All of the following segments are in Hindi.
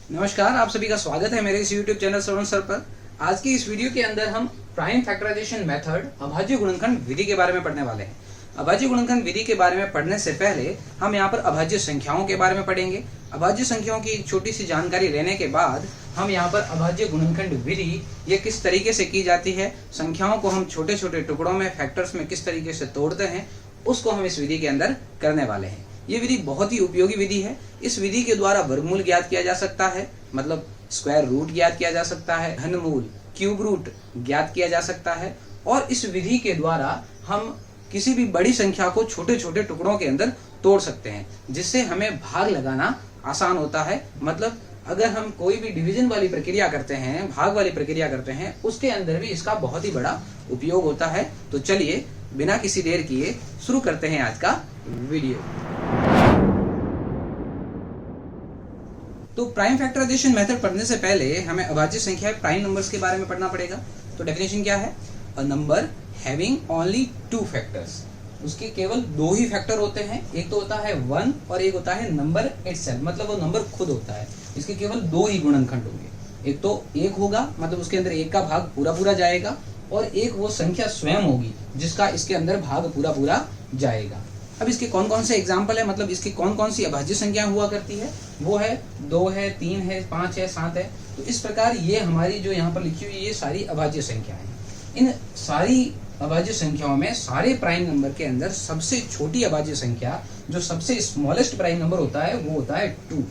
नमस्कार, आप सभी का स्वागत है मेरे इस YouTube चैनल श्रवण सर पर। आज की इस वीडियो के अंदर हम प्राइम फैक्टराइजेशन मेथड अभाज्य गुणनखंड विधि के बारे में पढ़ने वाले हैं। अभाज्य गुणनखंड विधि के बारे में पढ़ने से पहले हम यहाँ पर अभाज्य संख्याओं के बारे में पढ़ेंगे। अभाज्य संख्याओं की एक छोटी सी जानकारी लेने के बाद हम यहाँ पर अभाज्य गुणनखंड विधि ये किस तरीके से की जाती है, संख्याओं को हम छोटे छोटे टुकड़ों में फैक्टर्स में किस तरीके से तोड़ते हैं, उसको हम इस विधि के अंदर करने वाले हैं। ये विधि बहुत ही उपयोगी विधि है। इस विधि के द्वारा वर्गमूल ज्ञात किया जा सकता है, मतलब स्क्वायर रूट ज्ञात किया जा सकता है, घनमूल क्यूब रूट ज्ञात किया जा सकता है। और इस विधि के द्वारा हम किसी भी बड़ी संख्या को छोटे छोटे टुकड़ों के अंदर तोड़ सकते हैं, जिससे हमें भाग लगाना आसान होता है। मतलब अगर हम कोई भी डिवीजन वाली प्रक्रिया करते हैं, भाग वाली प्रक्रिया करते हैं, उसके अंदर भी इसका बहुत ही बड़ा उपयोग होता है। तो चलिए बिना किसी देर किए शुरू करते हैं आज का वीडियो। तो प्राइम फैक्टराइजेशन मेथड पढ़ने से पहले हमें अभाज्य संख्या प्राइम नंबर्स के बारे में पढ़ना पड़ेगा। तो डेफिनेशन क्या है? A number having only two factors. उसके केवल दो ही फैक्टर होते हैं, एक तो होता है 1 और एक होता है नंबर इटसेल्फ, मतलब वो नंबर खुद होता है। इसके केवल दो ही गुणनखंड होंगे, एक तो 1 होगा, मतलब उसके अंदर 1 का भाग पूरा पूरा जाएगा, और एक वो संख्या स्वयं होगी जिसका इसके अंदर भाग पूरा पूरा जाएगा। अब इसके कौन कौन से एग्जाम्पल है, मतलब इसकी कौन कौन सी अभाज्य संख्या हुआ करती है, वो है 2 है, 3 है, 5 है, 7 है। तो इस प्रकार ये हमारी जो यहाँ पर लिखी हुई ये सारी अभाज्य संख्या है। इन सारी अभाज्य संख्याओं में सारे प्राइम नंबर के अंदर सबसे छोटी अभाज्य संख्या, जो सबसे स्मॉलेस्ट प्राइम नंबर होता है, वो होता है 2।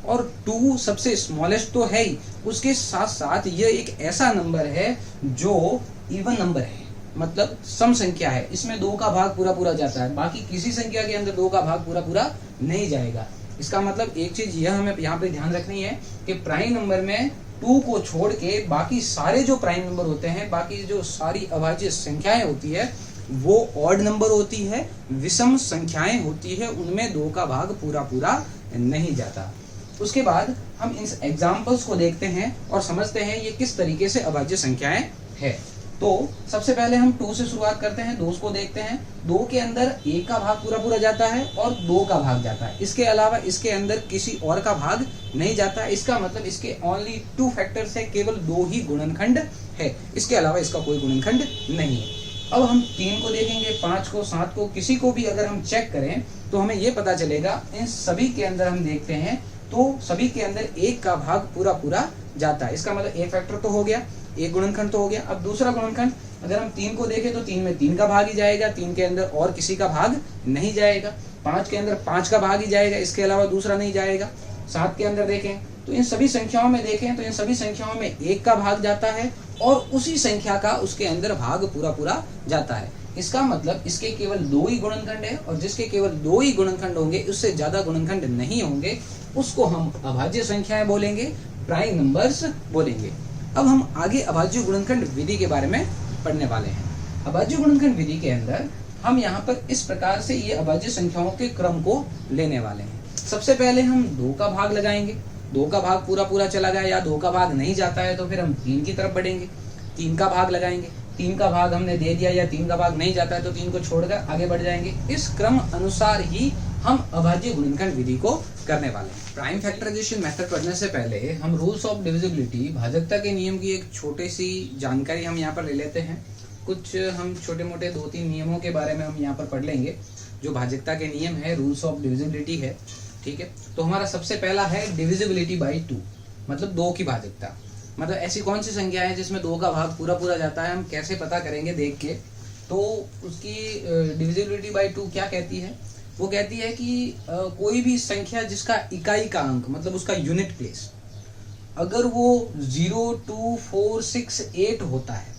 और 2 सबसे स्मॉलेस्ट तो है ही, उसके साथ साथ ये एक ऐसा नंबर है जो इवन नंबर है, मतलब सम संख्या है। इसमें 2 का भाग पूरा पूरा जाता है, बाकी किसी संख्या के अंदर 2 का भाग पूरा पूरा नहीं जाएगा। इसका मतलब एक चीज यह हमें यहाँ पे ध्यान रखनी है कि प्राइम नंबर में 2 को छोड़ के बाकी सारे जो प्राइम नंबर होते हैं, बाकी जो सारी अभाज्य संख्याएं होती है, वो ऑड नंबर होती है, विषम संख्याएं होती है, उनमें 2 का भाग पूरा पूरा नहीं जाता। उसके बाद हम इन एग्जाम्पल्स को देखते हैं और समझते हैं ये किस तरीके से अभाज्य संख्याएं है। तो सबसे पहले हम 2 से शुरुआत करते हैं, 2 को देखते हैं। 2 के अंदर 1 का भाग पूरा पूरा जाता है और 2 का भाग जाता है, इसके अलावा इसके अंदर किसी और का भाग नहीं जाता। इसका मतलब इसके ओनली 2 फैक्टर्स है, केवल 2 ही गुणनखंड है, इसके अलावा इसका कोई गुणनखंड नहीं है। अब हम 3 को देखेंगे, 5 को, 7 को, किसी को भी अगर हम चेक करें तो हमें ये पता चलेगा इन सभी के अंदर हम देखते हैं तो सभी के अंदर 1 का भाग पूरा पूरा जाता है। इसका मतलब एक फैक्टर तो हो गया, एक गुणनखंड तो हो गया। अब दूसरा गुणनखंड अगर हम 3 को देखें तो 3 में 3 का भाग ही जाएगा, 3 के अंदर और किसी का भाग नहीं जाएगा। 5 के अंदर 5 का भाग ही जाएगा, इसके अलावा दूसरा नहीं जाएगा। 7 के अंदर देखें तो इन सभी संख्याओं में देखें तो इन सभी संख्याओं में 1 का भाग जाता है और उसी संख्या का उसके अंदर भाग पूरा पूरा जाता है। इसका मतलब इसके केवल 2 ही गुणनखंड है, और जिसके केवल 2 ही गुणनखंड होंगे, उससे ज्यादा गुणनखंड नहीं होंगे, उसको हम अभाज्य संख्याएं बोलेंगे, प्राइम नंबर्स बोलेंगे। अब हम आगे अभाज्य गुणनखंड विधि के बारे में पढ़ने वाले हैं। अभाज्य गुणनखंड विधि के अंदर हम यहाँ पर इस प्रकार से ये अभाज्य संख्याओं के क्रम को लेने वाले हैं। सबसे पहले हम 2 का भाग लगाएंगे, 2 का भाग पूरा पूरा चला गया या 2 का भाग नहीं जाता है तो फिर हम 3 की तरफ बढ़ेंगे, 3 का भाग लगाएंगे, 3 का भाग हमने दे दिया या 3 का भाग नहीं जाता है तो 3 को छोड़कर आगे बढ़ जाएंगे। इस क्रम अनुसार ही हम अभाज्य गुणनखंड विधि को करने वाले हैं। प्राइम फैक्टराइजेशन मेथड पढ़ने से पहले हम रूल्स ऑफ डिविजिबिलिटी, भाजकता के नियम की एक छोटी सी जानकारी हम यहाँ पर ले लेते हैं। कुछ हम छोटे मोटे 2-3 नियमों के बारे में हम यहाँ पर पढ़ लेंगे, जो भाजकता के नियम है, रूल्स ऑफ डिविजिबिलिटी है। ठीक है, तो हमारा सबसे पहला है डिविजिबिलिटी बाई 2, मतलब 2 की भाजकता। मतलब ऐसी कौन सी संख्या है जिसमें 2 का भाग पूरा पूरा जाता है, हम कैसे पता करेंगे देख के। तो उसकी डिविजिबिलिटी बाई 2 क्या कहती है? वो कहती है कि कोई भी संख्या जिसका इकाई का अंक, मतलब उसका यूनिट प्लेस, अगर वो 0, 2, 4, 6, 8 होता है,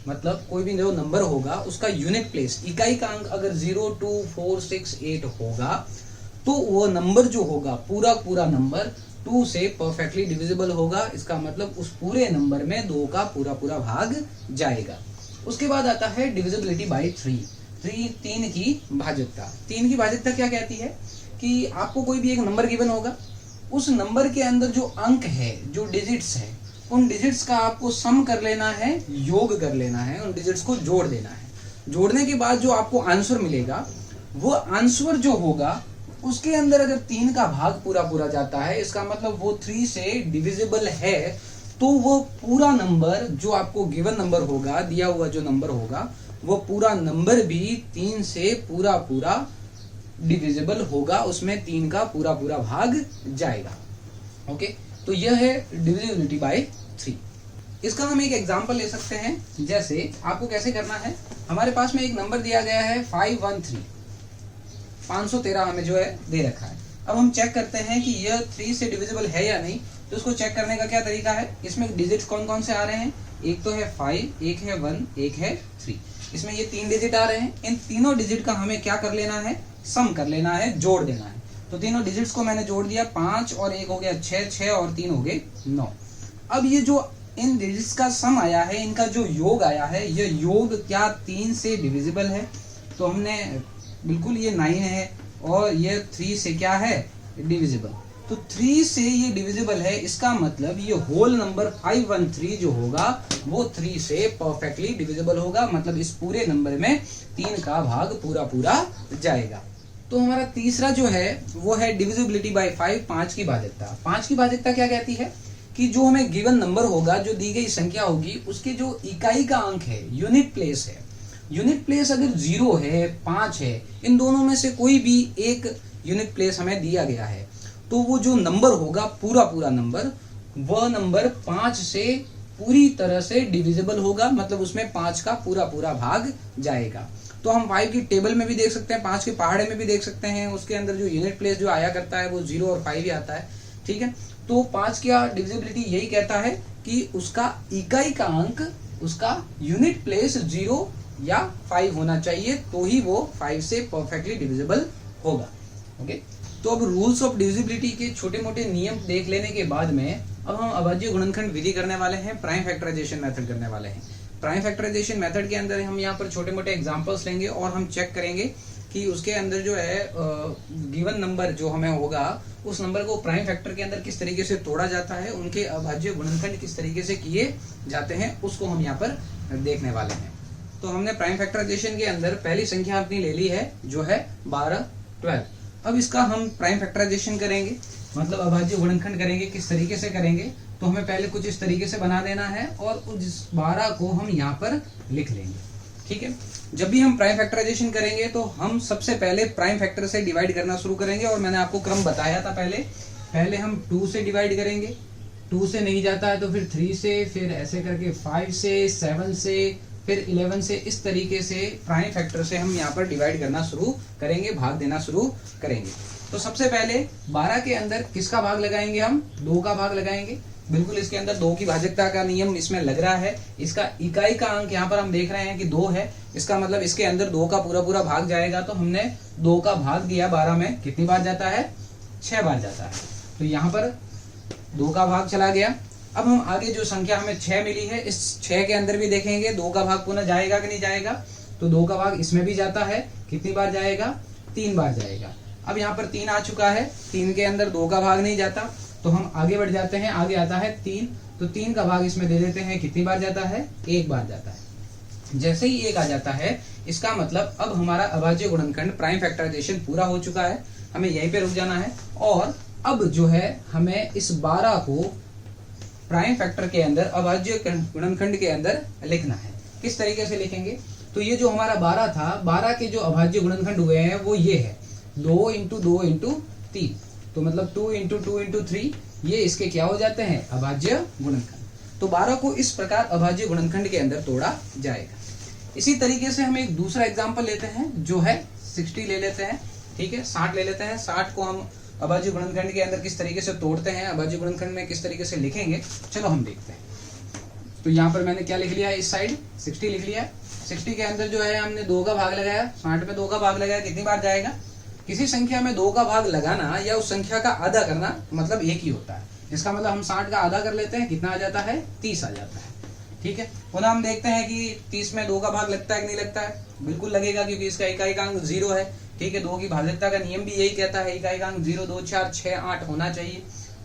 मतलब कोई भी जो नंबर होगा उसका यूनिट प्लेस, इकाई का अंक अगर 0, 2, 4, 6, 8 होगा, तो वो नंबर जो होगा पूरा पूरा नंबर 2 से परफेक्टली डिविजिबल होगा। इसका मतलब उस पूरे नंबर में 2 का पूरा पूरा भाग जाएगा। उसके बाद आता है डिविजिबिलिटी बाई 3, 3 की भाजकता। 3 की भाजकता क्या कहती है कि आपको कोई भी एक नंबर गिवन होगा, उस नंबर के अंदर जो अंक है, जो डिजिट्स है, उन डिजिट्स का आपको सम कर लेना है, योग कर लेना है, उन डिजिट्स को जोड़ देना है। जोड़ने के बाद जो आपको आंसर मिलेगा, वो आंसर जो होगा उसके अंदर अगर 3 का भाग पूरा पूरा जाता है, इसका मतलब वो 3 से डिविजिबल है, तो वो पूरा नंबर जो आपको गिवन नंबर होगा, दिया हुआ जो नंबर होगा, वो पूरा नंबर भी 3 से पूरा पूरा डिविजिबल होगा, उसमें 3 का पूरा पूरा भाग जाएगा। ओके, तो यह है डिविजिबिलिटी बाय 3। इसका हम एक एग्जांपल ले सकते हैं। जैसे आपको कैसे करना है, हमारे पास में एक नंबर दिया गया है 513, 513 हमें जो है दे रखा है। अब हम चेक करते हैं कि यह 3 से डिविजिबल है या नहीं। तो उसको चेक करने का क्या तरीका है, इसमें डिजिट्स कौन कौन से आ रहे हैं, एक तो है 5, एक है 1, एक है 3। इसमें ये 3 डिजिट आ रहे हैं। इन तीनों डिजिट का हमें क्या कर लेना है, सम कर लेना है, जोड़ देना है। तो तीनों डिजिट्स को मैंने जोड़ दिया, 5 और 1 हो गया 6, 6 और 3 हो गए 9। अब ये जो इन डिजिट्स का सम आया है, इनका जो योग आया है, ये योग क्या 3 से डिविजिबल है? तो हमने बिल्कुल ये 9 है और ये 3 से क्या है, डिविजिबल। तो 3 से ये डिविजिबल है, इसका मतलब ये होल नंबर 513 जो होगा वो 3 से परफेक्टली डिविजिबल होगा, मतलब इस पूरे नंबर में 3 का भाग पूरा पूरा जाएगा। तो हमारा तीसरा जो है वो है डिविजिबिलिटी बाय 5, 5 की भाजकता। 5 की भाजकता क्या कहती है कि जो हमें गिवन नंबर होगा, जो दी गई संख्या होगी, उसके जो इकाई का अंक है, यूनिट प्लेस है, यूनिट प्लेस अगर 0 है, 5 है, इन दोनों में से कोई भी एक यूनिट प्लेस हमें दिया गया है, तो वो जो नंबर होगा पूरा पूरा नंबर, वह नंबर 5 से पूरी तरह से डिविजिबल होगा, मतलब उसमें 5 का पूरा पूरा भाग जाएगा। तो हम 5 की टेबल में भी देख सकते हैं, 5 के पहाड़े में भी देख सकते हैं, उसके अंदर जो यूनिट प्लेस जो आया करता है वो 0 और 5 ही आता है। ठीक है, तो 5 का डिविजिबिलिटी यही कहता है कि उसका इकाई का अंक, उसका यूनिट प्लेस 0 या 5 होना चाहिए, तो ही वो 5 से परफेक्टली डिविजिबल होगा। ओके, तो अब रूल्स ऑफ डिविजिबिलिटी के छोटे मोटे नियम देख लेने के बाद में अब हम अभाज्य गुणनखंड विधि करने वाले हैं, प्राइम फैक्टराइजेशन मेथड करने वाले हैं। प्राइम फैक्टराइजेशन मेथड के अंदर हम यहाँ पर छोटे मोटे एग्जांपल्स लेंगे और हम चेक करेंगे कि उसके अंदर जो है गिवन नंबर जो हमें होगा, उस नंबर को प्राइम फैक्टर के अंदर किस तरीके से तोड़ा जाता है, उनके अभाज्य गुणनखंड किस तरीके से किए जाते हैं, उसको हम यहाँ पर देखने वाले हैं। तो हमने प्राइम फैक्टराइजेशन के अंदर पहली संख्या अपनी ले ली है जो है 12, 12। अब इसका हम प्राइम फैक्टराइजेशन करेंगे, मतलब अभाज्य गुणनखंड करेंगे। किस तरीके से करेंगे, तो हमें पहले कुछ इस तरीके से बना देना है और उस 12 को हम यहाँ पर लिख लेंगे। ठीक है, जब भी हम प्राइम फैक्टराइजेशन करेंगे तो हम सबसे पहले प्राइम फैक्टर से डिवाइड करना शुरू करेंगे, और मैंने आपको क्रम बताया था पहले हम 2 से डिवाइड करेंगे, 2 से नहीं जाता है तो फिर 3 से, फिर ऐसे करके 5 से, 7 से, फिर 11 से। इस तरीके से प्राइम फैक्टर से हम यहाँ पर डिवाइड करना शुरू करेंगे, भाग देना शुरू करेंगे। तो सबसे पहले 12 के अंदर किसका भाग लगाएंगे, हम 2 का भाग लगाएंगे। बिल्कुल इसके अंदर 2 की भाजकता का नियम इसमें लग रहा है। इसका इकाई का अंक यहाँ पर हम देख रहे हैं कि 2 है, इसका मतलब इसके अंदर 2 का पूरा पूरा भाग जाएगा। तो हमने 2 का भाग दिया 12 में, कितनी बार जाता है, 6 बार जाता है। तो यहाँ पर 2 का भाग चला गया। अब हम आगे जो संख्या हमें 6 मिली है, इस 6 के अंदर भी देखेंगे 2 का भाग पुनः जाएगा कि नहीं जाएगा। तो 2 का भाग इसमें भी जाता है, कितनी बार जाएगा, 3 बार जाएगा। अब यहाँ पर 3 आ चुका है, 3 के अंदर 2 का भाग नहीं जाता, तो हम आगे बढ़ जाते हैं। आगे आता है 3, तो 3 का भाग इसमें दे देते हैं, कितनी बार जाता है, 1 बार जाता है। जैसे ही 1 आ जाता है, इसका मतलब अब हमारा अभाज्य गुणनखंड प्राइम फैक्टराइजेशन पूरा हो चुका है, हमें यहीं पे रुक जाना है। और अब जो है हमें इस 12 को प्राइम फैक्टर के अंदर, अभाज्य गुणनखंड के अंदर लिखना है। किस तरीके से लिखेंगे, तो ये जो हमारा 12 था, 12 के जो अभाज्य गुणनखंड हुए हैं वो ये है 2 × 2 × 3, तो मतलब 2 × 2 × 3, ये इसके क्या हो जाते हैं, अभाज्य गुणनखंड। तो 12 को इस प्रकार अभाज्य गुणनखंड के अंदर तोड़ा जाएगा। इसी तरीके से हम एक दूसरा एग्जाम्पल लेते हैं जो है 60 ले लेते हैं। ठीक है, 60 ले लेते हैं। 60 को हम अभाज्य गुणनखंड के अंदर किस तरीके से तोड़ते हैं, अभाज्य गुणनखंड में किस तरीके से लिखेंगे, चलो हम देखते हैं। तो यहाँ पर मैंने क्या लिख लिया है, इस साइड 60 लिख लिया है। 60 के अंदर जो है हमने 2 का भाग लगाया, 60 में 2 का भाग लगाया, कितनी बार जाएगा। किसी संख्या में 2 का भाग लगाना या उस संख्या का आधा करना मतलब एक ही होता है। इसका मतलब हम 60 का आधा कर लेते हैं, कितना आ जाता है, 30 आ जाता है। ठीक है, पुनः हम देखते हैं कि 30 में 2 का भाग लगता है कि नहीं लगता है, बिल्कुल लगेगा क्योंकि इसका इकाई का अंक 0 है। ठीक है, 2 की भाजकता का नियम भी यही कहता है, इकाई का अंक 0, 2, 4, 6, 8 होना चाहिए।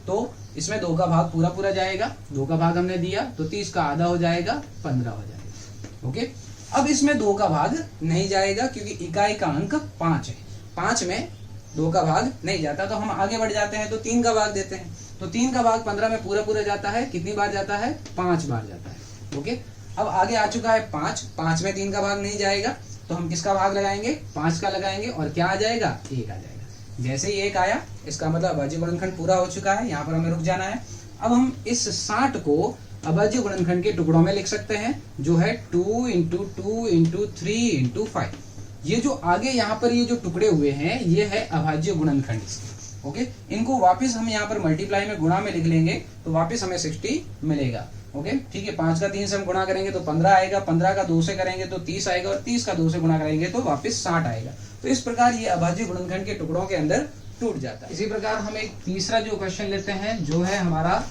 तो इसमें 2 का भाग पूरा पूरा जाएगा, 2 का भाग हमने दिया तो 30 का आधा हो जाएगा, 15 हो जाएगा। ओके, अब इसमें 2 का भाग नहीं जाएगा क्योंकि इकाई का अंक 5 है। 5 में 2 का भाग नहीं जाता, तो हम आगे बढ़ जाते हैं तो 3 का भाग देते हैं। तो 3 का भाग 15 में पूरा पूरा जाता है, कितनी बार जाता है? 5 बार जाता है। ओके, अब आगे आ चुका है 5 में 3 का भाग नहीं जाएगा, तो हम किसका भाग लगाएंगे? 5 का लगाएंगे, और क्या आ जाएगा? 1 आ जाएगा। जैसे ही 1 आया, इसका मतलब अभाज्य गुणनखंड पूरा हो चुका है, यहाँ पर हमें रुक जाना है। अब हम इस 60 को अभाज्य गुणनखंड के टुकड़ों में लिख सकते हैं, जो है 2 × 2 × 3 × 5। ये जो आगे यहाँ पर ये जो टुकड़े हुए हैं, ये है अभाज्य गुणनखंड इसके। ओके, इनको वापस हम यहाँ पर मल्टीप्लाई में गुणा में लिख लेंगे, तो वापस हमें 60 मिलेगा। ओके, ठीक है, 5 का 3 से हम गुणा करेंगे तो 15 आएगा, 15 का 2 से करेंगे तो 30 आएगा, और 30 का 2 से गुणा करेंगे तो वापस 60 आएगा। तो इस प्रकार ये अभाज्य गुणनखंड के टुकड़ों के अंदर टूट जाता है। इसी प्रकार हम एक तीसरा जो क्वेश्चन लेते हैं, जो है हमारा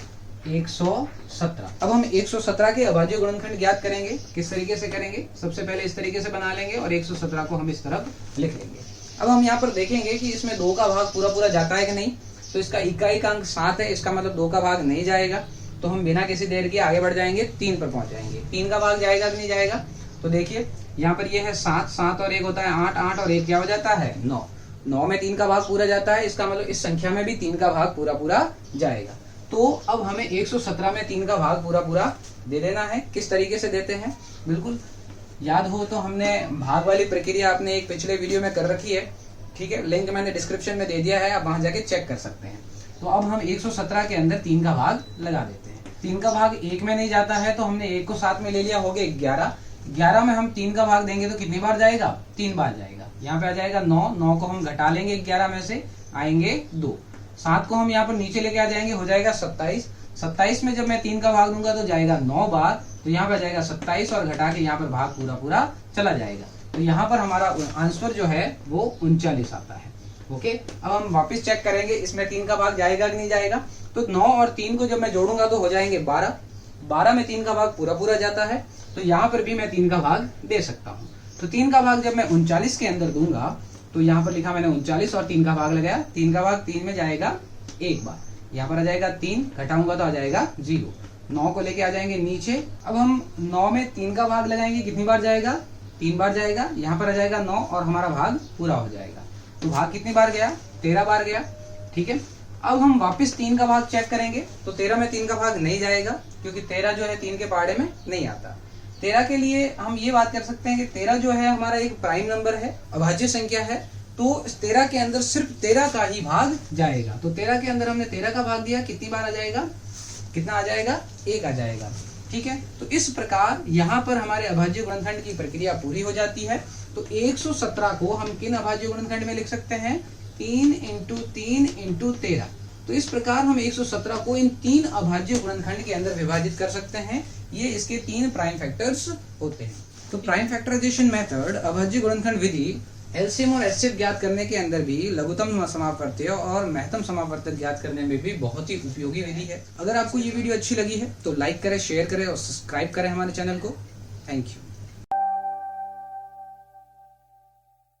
117। अब हम 117 के अभाज्य गुणनखंड ज्ञात करेंगे। किस तरीके से करेंगे? सबसे पहले इस तरीके से बना लेंगे और 117 को हम इस तरफ लिख लेंगे। अब हम यहाँ पर देखेंगे कि इसमें 2 का भाग पूरा पूरा जाता है कि नहीं। तो इसका इकाई का अंक 7 है, इसका मतलब 2 का भाग नहीं जाएगा। तो हम बिना किसी देर के आगे बढ़ जाएंगे, 3 पर पहुंच जाएंगे। 3 का भाग जाएगा कि नहीं जाएगा? तो देखिए यहाँ पर ये है 7 और 1 होता है 8 और 1 क्या हो जाता है? 9 में 3 का भाग पूरा जाता है, इसका मतलब इस संख्या में भी 3 का भाग पूरा पूरा जाएगा। तो अब हमें 117 में 3 का भाग पूरा पूरा दे देना है। किस तरीके से देते हैं? बिल्कुल याद हो तो हमने भाग वाली प्रक्रिया आपने एक पिछले वीडियो में कर रखी है, ठीक है, लिंक मैंने डिस्क्रिप्शन में दे दिया है, आप वहां जाके चेक कर सकते हैं। तो अब हम 117 के अंदर 3 का भाग लगा देते हैं। 3 का भाग 1 में नहीं जाता है, तो हमने 1 को साथ में ले लिया, हो गए 11। 11 में हम 3 का भाग देंगे तो कितनी बार जाएगा? 3 बार जाएगा। यहाँ पे आ जाएगा 9 को हम घटा लेंगे 11 में से, आएंगे 2। 7 को हम यहाँ पर नीचे लेके आ जाएंगे, हो जाएगा 27 में जब मैं 3 का भाग दूंगा तो जाएगा 9 बार, तो यहाँ पर जाएगा 27 और घटा के यहाँ पर भाग पूरा पूरा चला जाएगा। तो यहाँ पर हमारा आंसर जो है वो 39 आता है। ओके, अब हम वापस चेक करेंगे इसमें 3 का भाग जाएगा कि नहीं जाएगा। तो 9 और 3 को जब मैं जोड़ूंगा तो हो जाएंगे 12 में 3 का भाग पूरा पूरा जाता है, तो यहाँ पर भी मैं 3 का भाग दे सकता हूँ। तो 3 का भाग जब मैं 39 के अंदर दूंगा, तो यहाँ पर लिखा मैंने 39 और 3 का भाग लगाया। 3 का भाग 3 में जाएगा 1 बार, यहाँ पर आ जाएगा 3, घटाऊंगा तो आ जाएगा 0। 9 को लेके आ जाएंगे नीचे। अब हम 9 में 3 का भाग लगाएंगे, कितनी बार जाएगा? 3 बार जाएगा। यहाँ पर आ जाएगा 9 और हमारा भाग पूरा हो जाएगा। तो भाग कितनी बार गया? 13 बार गया। ठीक है, अब हम वापस 3 का भाग चेक करेंगे, तो 13 में 3 का भाग नहीं जाएगा, क्योंकि 13 जो है 3 के पहाड़े में नहीं आता। 13 के लिए हम ये बात कर सकते हैं कि 13 जो है हमारा एक प्राइम नंबर है, अभाज्य संख्या है, तो इस 13 के अंदर सिर्फ 13 का ही भाग जाएगा। तो 13 के अंदर हमने 13 का भाग दिया, कितनी बार आ जाएगा? कितना आ जाएगा? 1 आ जाएगा। ठीक है, तो इस प्रकार यहाँ पर हमारे अभाज्य गुणनखंड की प्रक्रिया पूरी हो जाती है। तो 117 को हम किन अभाज्य गुणनखंड में लिख सकते हैं? 3 × 3 × 13। तो इस प्रकार हम 117 को इन 3 अभाज्य गुणनखंड के अंदर विभाजित कर सकते हैं। ये इसके 3 प्राइम फैक्टर्स होते हैं। तो प्राइम फैक्टराइजेशन मेथड, अभाज्य गुणनखंड विधि, एलसीएम और एचसीएफ ज्ञात करने के अंदर भी लघुत्तम समापवर्ती और महत्तम समापवर्तक ज्ञात करने में भी बहुत ही उपयोगी विधि है। अगर आपको ये वीडियो अच्छी लगी है तो लाइक करें, शेयर करें और सब्सक्राइब करें हमारे चैनल को। Thank you.